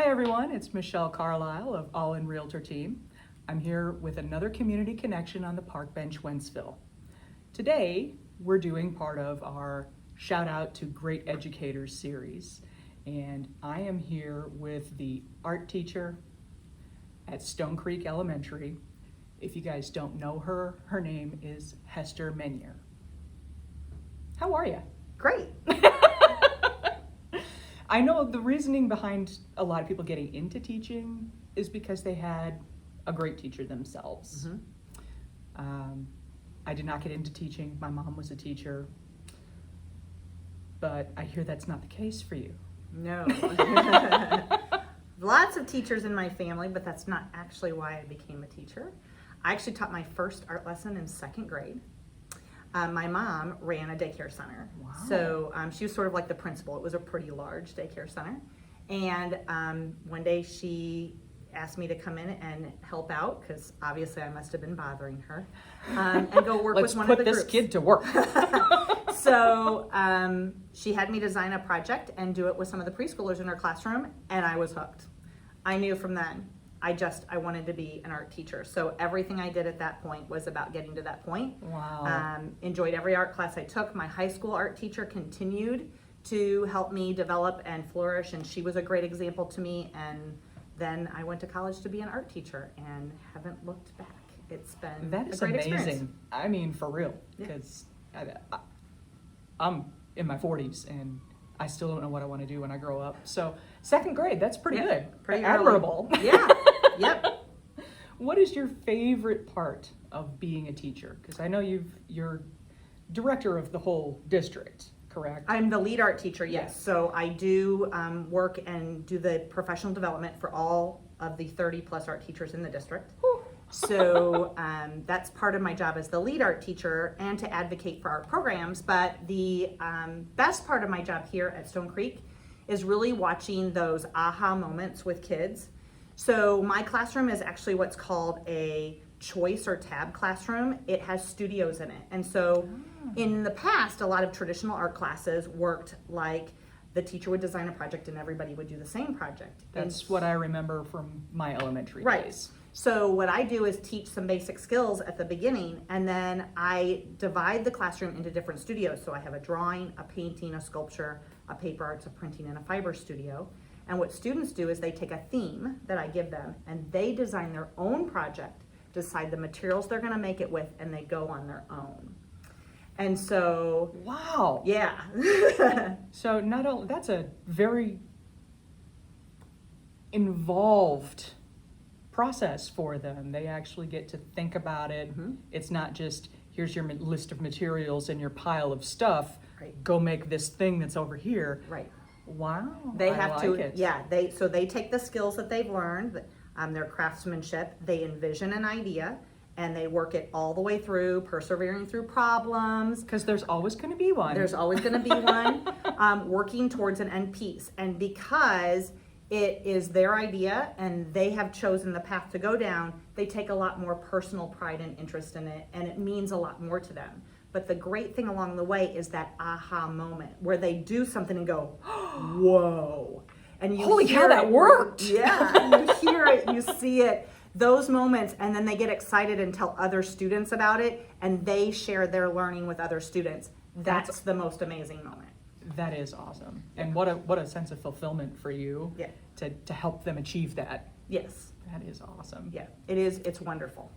Hi everyone, it's Michelle Carlisle of All In Realtor Team. I'm here with another community connection on the Park Bench, Wentzville. Today, we're doing part of our Shout Out to Great Educators series. And I am here with the art teacher at Stone Creek Elementary. If you guys don't know her, her name is Hester Menier. How are you? Great. I know the reasoning behind a lot of people getting into teaching is because they had a great teacher themselves. Mm-hmm. I did not get into teaching. My mom was a teacher, but I hear that's not the case for you. No. Lots of teachers in my family, but that's not actually why I became a teacher. I actually taught my first art lesson in second grade. My mom ran a daycare center. Wow. So she was sort of like the principal. It was a pretty large daycare center. And one day she asked me to come in and help out, because obviously I must have been bothering her, and go work with one of the groups. Let's put this kid to work. So she had me design a project and do it with some of the preschoolers in her classroom, and I was hooked. I knew from then I wanted to be an art teacher. So everything I did at that point was about getting to that point. Wow. Enjoyed every art class I took. My high school art teacher continued to help me develop and flourish, and she was a great example to me. And then I went to college to be an art teacher and haven't looked back. It's been That is a great amazing. experience. I mean, for real, Yeah. because I'm in my 40s and I still don't know what I want to do when I grow up. So second grade, that's pretty Yeah, good. pretty admirable. Yeah. Yep. What is your favorite part of being a teacher? Because I know you're director of the whole district, correct? I'm the lead art teacher, yes. Yes. So I do work and do the professional development for all of the 30 plus art teachers in the district. So that's part of my job as the lead art teacher and to advocate for art programs. But the best part of my job here at Stone Creek is really watching those aha moments with kids. So my classroom is actually what's called a choice or tab classroom. It has studios in it. And so in the past, a lot of traditional art classes worked like the teacher would design a project and everybody would do the same project. That's what I remember from my elementary Right. days. So what I do is teach some basic skills at the beginning, and then I divide the classroom into different studios. So I have a drawing, a painting, a sculpture, a paper arts, a printing, and a fiber studio. And what students do is they take a theme that I give them and they design their own project, decide the materials they're gonna make it with, and they go on their own. And so, Wow. yeah. So not only, that's a very involved process for them. They actually get to think about it. Mhm. It's not just, here's your list of materials and your pile of stuff. Right. Go make this thing that's over here. Right. Wow. They I have like to, it. yeah, they take the skills that they've learned, their craftsmanship, they envision an idea, and they work it all the way through, persevering through problems. Because there's always going to be one. There's always gonna be one, working towards an end piece. And because it is their idea and they have chosen the path to go down, they take a lot more personal pride and interest in it, and it means a lot more to them. But the great thing along the way is that aha moment where they do something and go, whoa. And you Holy hear cow, that it. worked. Yeah, you hear it, you see it, those moments, and then they get excited and tell other students about it, and they share their learning with other students. That's the most amazing moment. That is awesome. And what a sense of fulfillment for you Yeah. to help them achieve that. Yes. That is awesome. Yeah, it is. It's wonderful.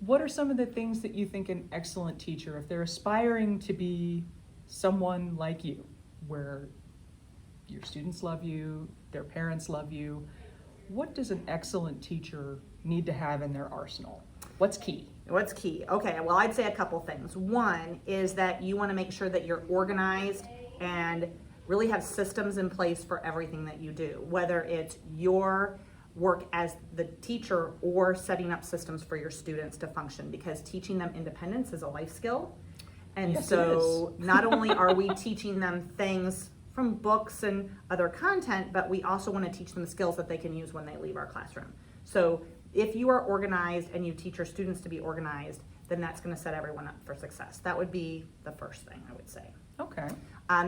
What are some of the things that you think an excellent teacher, if they're aspiring to be someone like you, where your students love you, their parents love you, what does an excellent teacher need to have in their arsenal? What's key? What's key? Okay, well, I'd say a couple things. One is that you want to make sure that you're organized and really have systems in place for everything that you do, whether it's your work as the teacher or setting up systems for your students to function, because teaching them independence is a life skill. And Yes, so not only are we teaching them things from books and other content, but we also want to teach them skills that they can use when they leave our classroom. So if you are organized and you teach your students to be organized, then that's going to set everyone up for success. That would be the first thing I would say. Okay.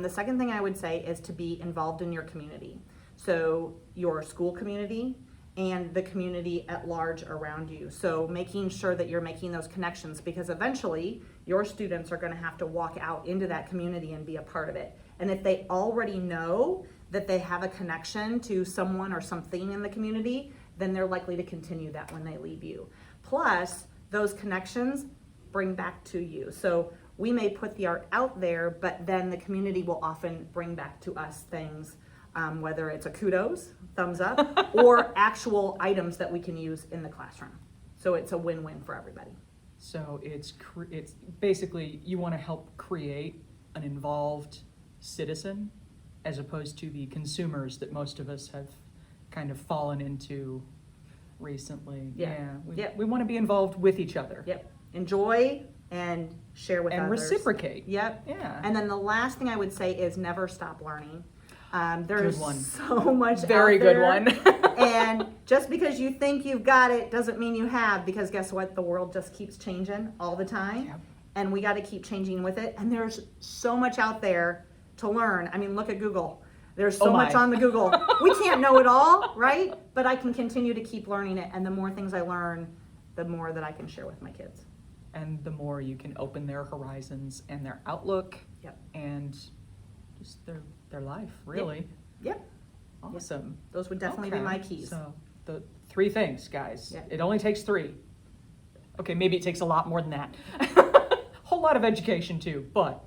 The second thing I would say is to be involved in your community. So your school community and the community at large around you. So making sure that you're making those connections, because eventually your students are going to have to walk out into that community and be a part of it. And if they already know that they have a connection to someone or something in the community, then they're likely to continue that when they leave you. Plus, those connections bring back to you. So we may put the art out there, but then the community will often bring back to us things, whether it's a kudos, thumbs up, or actual items that we can use in the classroom. So it's a win-win for everybody. So it's basically you want to help create an involved citizen as opposed to the consumers that most of us have kind of fallen into recently. We want to be involved with each other. Yep. Enjoy and share with and others. Reciprocate. Yep. Yeah. And then the last thing I would say is never stop learning. There's Good one. so much Very out there. good one. And just because you think you've got it doesn't mean you have, because guess what? The world just keeps changing all the time. Yep. And we got to keep changing with it. And there's so much out there to learn. I mean, look at Google. There's so much on the Google. We can't know it all, right? But I can continue to keep learning it. And the more things I learn, the more that I can share with my kids. And the more you can open their horizons and their outlook. Yep. And just their life, really. Yep. Awesome. Yep. Those would definitely be my keys. So the 3 things, guys. Yep. It only takes 3. Okay, maybe it takes a lot more than that. Whole lot of education too, but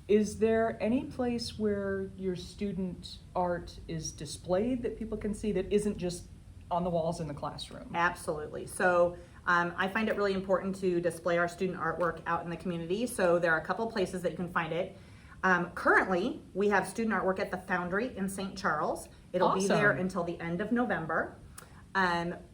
is there any place where your student art is displayed that people can see that isn't just on the walls in the classroom? Absolutely. So I find it really important to display our student artwork out in the community. So there are a couple places that you can find it. Currently, we have student artwork at the Foundry in St. Charles. It'll be there until the end of November.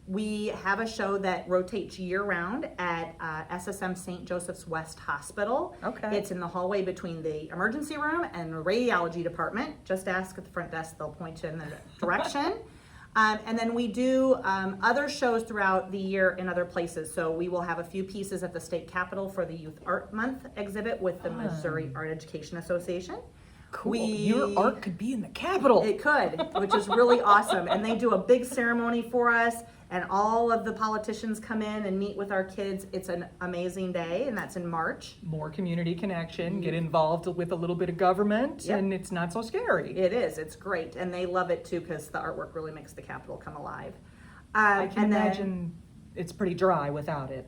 We have a show that rotates year-round at SSM St. Joseph's West Hospital. Okay. It's in the hallway between the emergency room and the radiology department. Just ask at the front desk, they'll point you in the direction. And then we do other shows throughout the year in other places. So we will have a few pieces at the State Capitol for the Youth Art Month exhibit with the Missouri Art Education Association. Cool. Your art could be in the Capitol. It could, which is really awesome. And they do a big ceremony for us, and all of the politicians come in and meet with our kids. It's an amazing day, and that's in March. More community connection, get involved with a little bit of government, and it's not so scary. It is. It's great. And they love it too, because the artwork really makes the Capitol come alive. I can imagine it's pretty dry without it.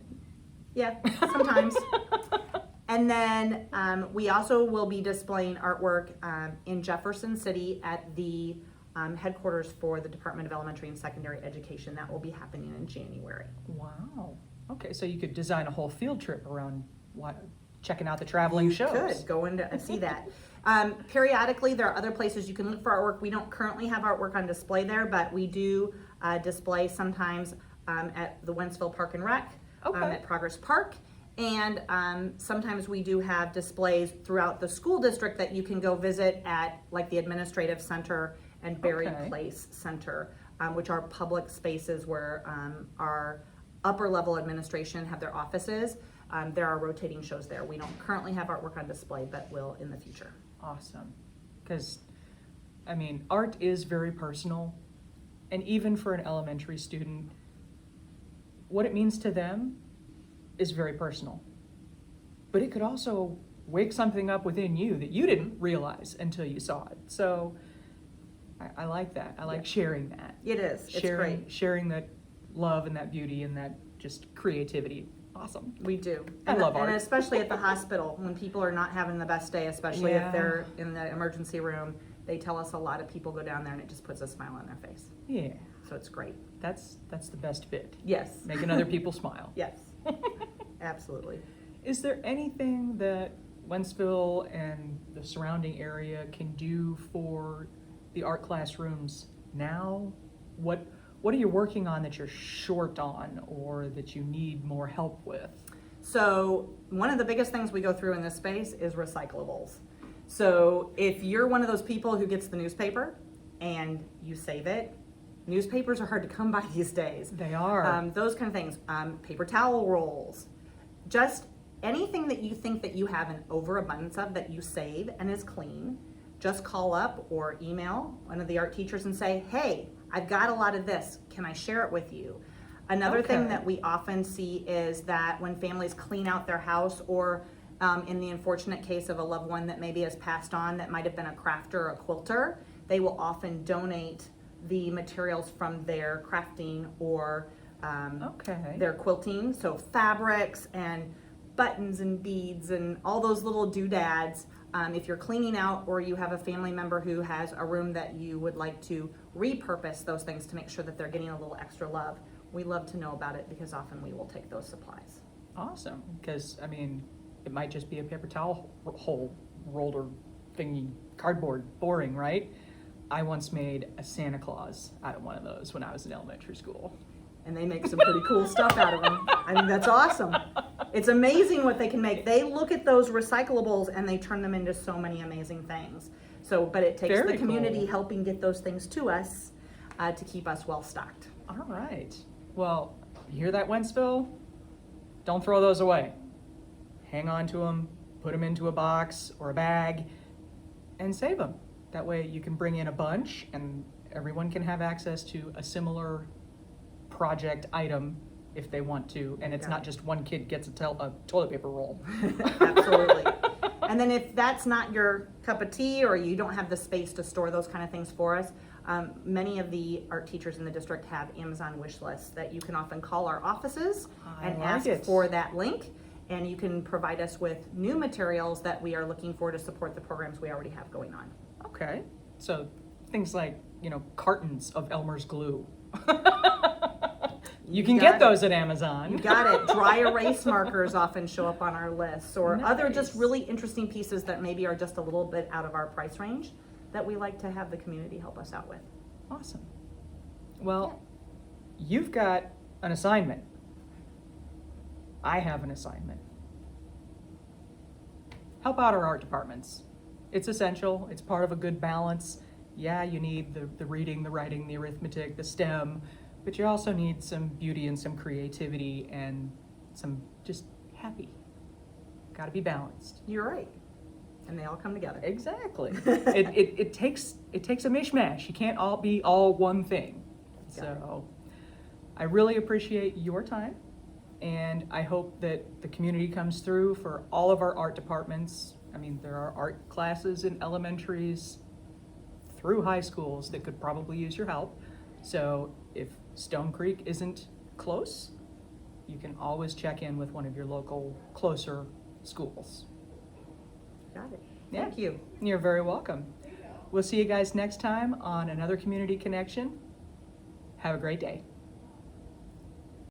Yeah, sometimes. And then we also will be displaying artwork in Jefferson City at the headquarters for the Department of Elementary and Secondary Education. That will be happening in January. Wow. Okay, so you could design a whole field trip around checking out the traveling shows. You could go in to see that. Periodically, there are other places you can look for artwork. We don't currently have artwork on display there, but we do display sometimes at the Wentzville Park and Rec, at Progress Park. And sometimes we do have displays throughout the school district that you can go visit at, like the Administrative Center and Berry Place Center, which are public spaces where our upper level administration have their offices. There are rotating shows there. We don't currently have artwork on display, but will in the future. Awesome. Because, I mean, art is very personal. And even for an elementary student, what it means to them is very personal. But it could also wake something up within you that you didn't realize until you saw it. So I like that. I like sharing that. It is. It's great. Sharing that love and that beauty and that just creativity. Awesome. We do. I love art. And especially at the hospital, when people are not having the best day, especially if they're in the emergency room, they tell us a lot of people go down there and it just puts a smile on their face. Yeah. So it's great. That's the best bit. Yes. Making other people smile. Yes. Absolutely. Is there anything that Wentzville and the surrounding area can do for the art classrooms now? What are you working on that you're short on or that you need more help with? So one of the biggest things we go through in this space is recyclables. So if you're one of those people who gets the newspaper and you save it, newspapers are hard to come by these days. They are. Those kind of things. Paper towel rolls. Just anything that you think that you have an overabundance of that you save and is clean, just call up or email one of the art teachers and say, hey, I've got a lot of this, can I share it with you? Another thing Okay. that we often see is that when families clean out their house, or in the unfortunate case of a loved one that maybe has passed on that might have been a crafter or a quilter, they will often donate the materials from their crafting or Okay. their quilting, so fabrics and buttons and beads and all those little doodads. If you're cleaning out or you have a family member who has a room that you would like to repurpose those things to make sure that they're getting a little extra love, we love to know about it because often we will take those supplies. Awesome, because I mean, it might just be a paper towel hole roller thingy, cardboard, boring, right? I once made a Santa Claus out of one of those when I was in elementary school. And they make some pretty cool stuff out of them. I mean, that's awesome. It's amazing what they can make. They look at those recyclables and they turn them into so many amazing things. So, but it takes Very the community cool. helping get those things to us to keep us well stocked. All right. Well, you hear that, Wentzville? Don't throw those away. Hang on to them, put them into a box or a bag, and save them. That way you can bring in a bunch and everyone can have access to a similar project item if they want to, and it's Got not it. just one kid gets a toilet paper roll. Absolutely. And then if that's not your cup of tea or you don't have the space to store those kind of things for us, many of the art teachers in the district have Amazon wish lists that you can often call our offices I and like ask it. for that link, and you can provide us with new materials that we are looking for to support the programs we already have going on. Okay, so things like, cartons of Elmer's glue. You can got get it. those at Amazon. You got it. Dry erase markers often show up on our lists, or other just Nice. really interesting pieces that maybe are just a little bit out of our price range that we like to have the community help us out with. Awesome. Well, you've got an assignment. I have an assignment. Help out our art departments. It's essential. It's part of a good balance. Yeah, you need the reading, the writing, the arithmetic, the STEM, but you also need some beauty and some creativity and some just happy. Got to be balanced. You're right. And they all come together. Exactly. it takes a mishmash. You can't all be all one thing. Got So I really appreciate your time, and I hope that the community comes through for all of our art departments. I mean, there are art classes in elementaries through high schools that could probably use your help. So if Stone Creek isn't close, you can always check in with one of your local closer schools. Got it. Yeah. Thank you. You're very welcome. We'll see you guys next time on another Community Connection. Have a great day.